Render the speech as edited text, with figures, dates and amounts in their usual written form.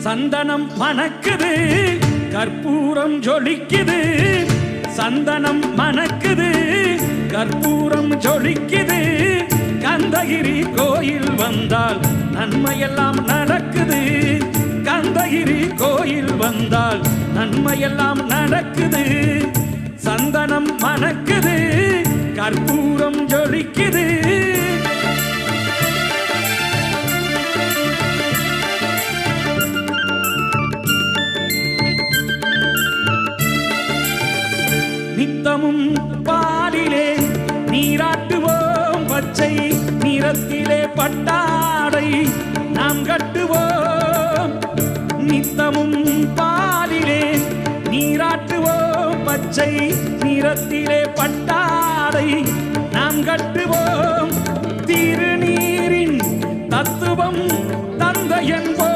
சந்தனம் மணக்குது, கற்பூரம் ஜொலிக்குது. சந்தனம் மணக்குது, கற்பூரம் ஜொலிக்குது. கந்தகிரி கோயில் வந்தால் நன்மையெல்லாம் நடக்குது. கந்தகிரி கோயில் வந்தால் நன்மையெல்லாம் நடக்குது. சந்தனம் மணக்குது, கற்பூரம் ஜொலிக்குது. நித்தமும் பாலிலே நீராட்டுவோம், பச்சை நிறத்திலே பட்டாடை நாம் கட்டுவோம். நித்தமும் பாலிலே நீராட்டுவோம், பச்சை நிறத்திலே பட்டாடை நாம் கட்டுவோம். திருநீரின் தத்துவம் தந்தை என்போம்.